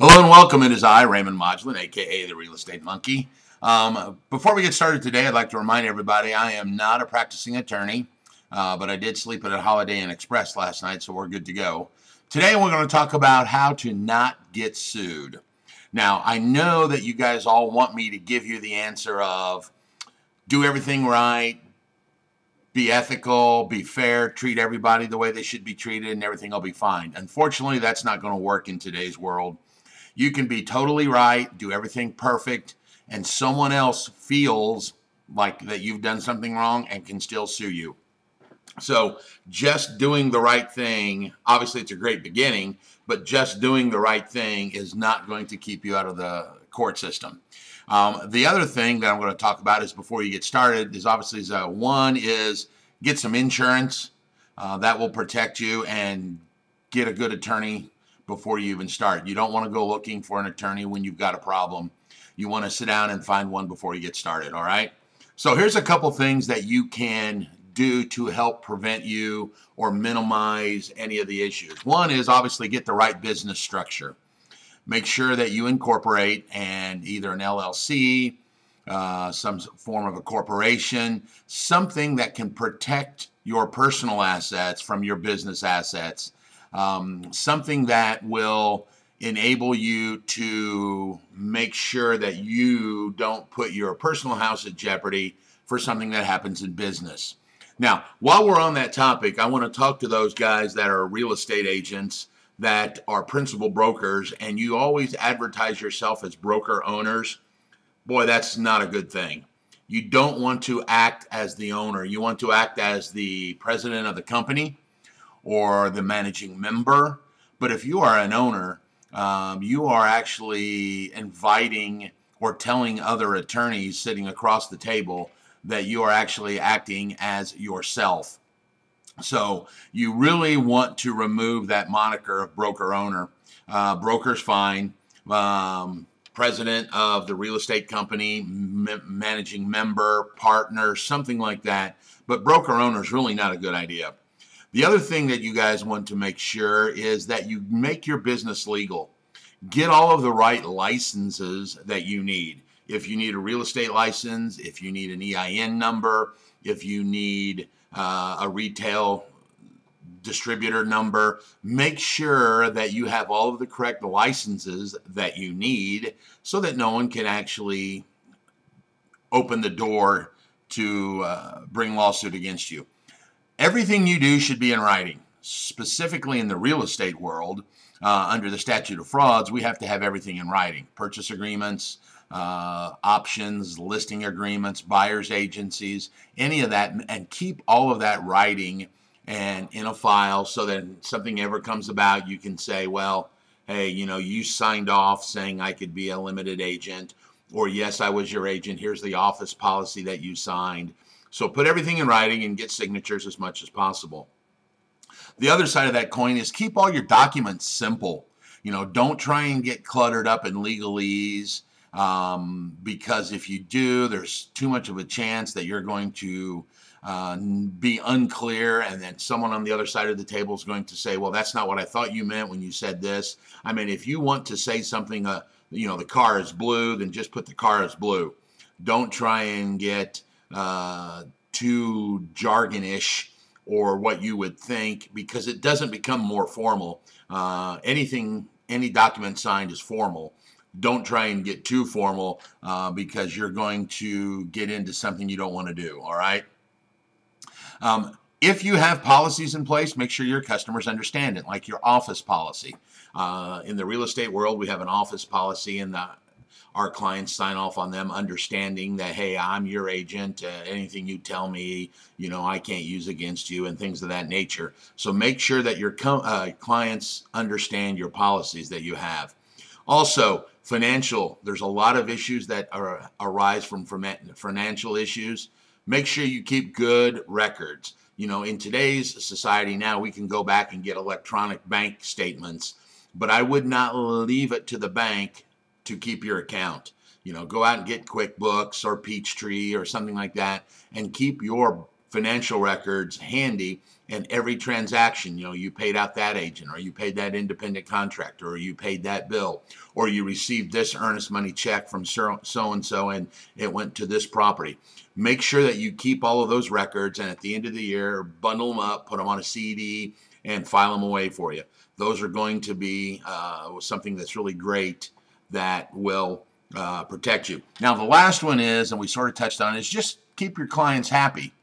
Hello and welcome. It is I, Raymond Modulin, aka the Real Estate Monkey. Before we get started today, I'd like to remind everybody I am not a practicing attorney, but I did sleep at a Holiday Inn Express last night, so we're good to go. Today we're going to talk about how to not get sued. Now, I know that you guys all want me to give you the answer of do everything right, be ethical, be fair, treat everybody the way they should be treated, and everything will be fine. Unfortunately, that's not going to work in today's world. You can be totally right, do everything perfect, and someone else feels like that you've done something wrong and can still sue you. So just doing the right thing, obviously it's a great beginning, but just doing the right thing is not going to keep you out of the court system. The other thing that I'm going to talk about is before you get started is obviously one is get some insurance that will protect you, and get a good attorney before you even start. You don't want to go looking for an attorney when you've got a problem. You want to sit down and find one before you get started, all right? So here's a couple things that you can do to help prevent you or minimize any of the issues. One is obviously get the right business structure. Make sure that you incorporate and either an LLC, some form of a corporation, something that can protect your personal assets from your business assets. Something that will enable you to make sure that you don't put your personal house at jeopardy for something that happens in business. Now, while we're on that topic, I want to talk to those guys that are real estate agents that are principal brokers, and you always advertise yourself as broker owners. Boy, that's not a good thing. You don't want to act as the owner. You want to act as the president of the company or the managing member. But if you are an owner, you are actually inviting or telling other attorneys sitting across the table that you are actually acting as yourself. So you really want to remove that moniker of broker owner. Broker's fine. President of the real estate company, managing member, partner, something like that. But broker owner is really not a good idea. The other thing that you guys want to make sure is that you make your business legal. Get all of the right licenses that you need. If you need a real estate license, if you need an EIN number, if you need a retail distributor number, make sure that you have all of the correct licenses that you need so that no one can actually open the door to bring lawsuit against you. Everything you do should be in writing. Specifically in the real estate world, under the statute of frauds, we have to have everything in writing. Purchase agreements, options, listing agreements, buyer's agencies, any of that, and keep all of that writing and in a file so that if something ever comes about, you can say, well, hey, you know, you signed off saying I could be a limited agent, or yes, I was your agent. Here's the office policy that you signed. So put everything in writing and get signatures as much as possible. The other side of that coin is keep all your documents simple. You know, don't try and get cluttered up in legalese, because if you do, there's too much of a chance that you're going to be unclear, and then someone on the other side of the table is going to say, well, that's not what I thought you meant when you said this. I mean, if you want to say something, you know, the car is blue, then just put the car is blue. Don't try and get too jargonish or what you would think, because it doesn't become more formal. Any document signed is formal. Don't try and get too formal because you're going to get into something you don't want to do, all right? If you have policies in place, make sure your customers understand it, like your office policy. In the real estate world, we have an office policy, and our clients sign off on them, understanding that, hey, I'm your agent. Anything you tell me, you know, I can't use against you, and things of that nature. So make sure that your clients understand your policies that you have. Also, financial. There's a lot of issues that arise from financial issues. Make sure you keep good records. You know, in today's society now, we can go back and get electronic bank statements, but I would not leave it to the bank to keep your account. You know, go out and get QuickBooks or Peachtree or something like that, and keep your financial records handy, and every transaction, you paid out that agent, or you paid that independent contractor, or you paid that bill, or you received this earnest money check from so-and-so and it went to this property. Make sure that you keep all of those records, and at the end of the year, bundle them up, put them on a CD, and file them away for you. Those are going to be something that's really great that will protect you. Now, the last one is, and we sort of touched on, is just keep your clients happy.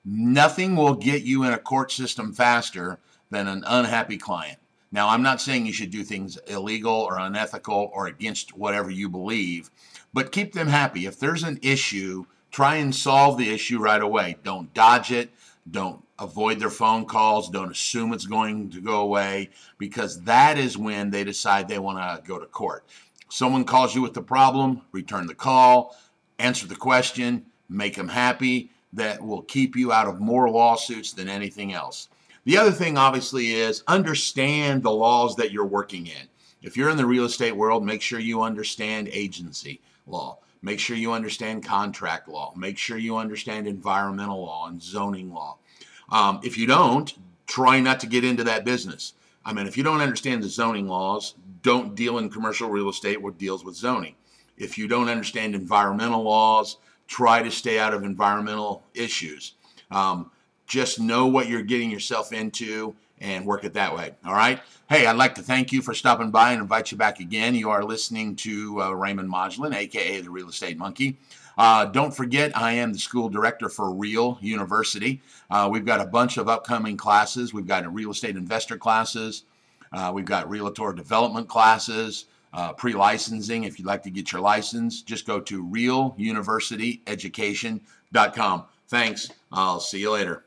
Nothing will get you in a court system faster than an unhappy client. Now, I'm not saying you should do things illegal or unethical or against whatever you believe, but keep them happy. If there's an issue, try and solve the issue right away. Don't dodge it. Don't avoid their phone calls. Don't assume it's going to go away, because that is when they decide they want to go to court. Someone calls you with the problem, return the call, answer the question, make them happy. That will keep you out of more lawsuits than anything else. The other thing, obviously, is understand the laws that you're working in. If you're in the real estate world, make sure you understand agency law. Make sure you understand contract law. Make sure you understand environmental law and zoning law. If you don't, try not to get into that business. I mean, if you don't understand the zoning laws, don't deal in commercial real estate what deals with zoning. If you don't understand environmental laws, try to stay out of environmental issues. Just know what you're getting yourself into and work it that way. All right. Hey, I'd like to thank you for stopping by and invite you back again. You are listening to Raymond Modulin, aka the Real Estate Monkey. Don't forget, I am the school director for Real University. We've got a bunch of upcoming classes. We've got real estate investor classes. We've got realtor development classes. Pre-licensing. If you'd like to get your license, just go to realuniversityeducation.com. Thanks. I'll see you later.